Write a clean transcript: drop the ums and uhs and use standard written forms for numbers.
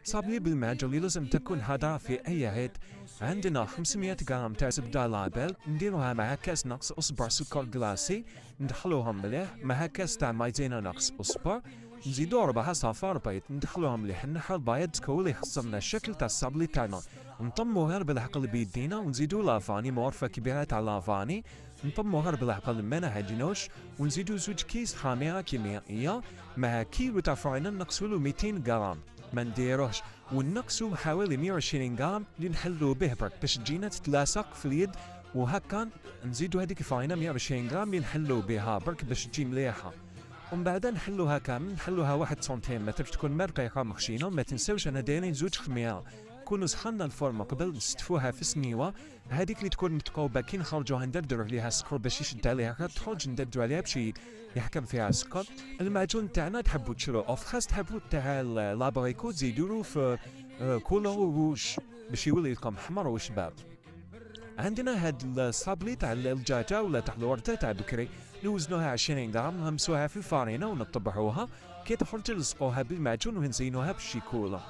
صابلي بالمعجون لازم تكون هادرة في أي عيد. عندنا 500 غرام تاع زبدة لابل نديروها مع كاس نقص أصبع سكر جلاسي، ندخلوهم مليح مع كاس تاع مايزينا نقص أصبع، نزيدو 4 صفار بيض ندخلوهم مليح، نحو البيض تكون يخصلنا الشكل تاع الصابلي تاعنا، نطمو غير بالعقل بيدينا ونزيدو لافاني مغرفة كبيرة تاع لافاني، نطمو غير بالعقل ما نعجنوش، ونزيدو زوج كيس خميرة كيميائية مع كيلو تاع فرينة نقصولو 200 غرام، ما نديروهش ونقصو حوالي 120 غرام اللي نحلو به برك باش تجينا تتلاصق في اليد، وهكا نزيدو هذيك الفرينة 120 غرام اللي نحلو بها برك باش تجي مليحة. ومن بعد نحلوها كامل، نحلوها 1 سنتيمتر باش تكون مرقيقة مخشينة. وما تنساوش انا دايرين زوج خميرة، نكونو سخنا الفرن قبل نستفوها في سنيوة، هذيك اللي تكون متقوبة كي نخرجوها ندردرو عليها السكر باش يشد عليها، تخرج ندردرو عليها باش يحكم فيها السكر. المعجون تاعنا تحبو تشرو اوف خاص تحبو تاع لابريكو تزيدولو في كولور روج باش يولي لكم حمر وشباب. عندنا هاد الصابلي تاع الدجاجة ولا تاع الوردة تاع بكري، نوزنوها 20 غرام، نهمسوها في الفارينة ونطبعوها، كي تخرج نلصقوها بالمعجون ونزينوها بالشيكولا.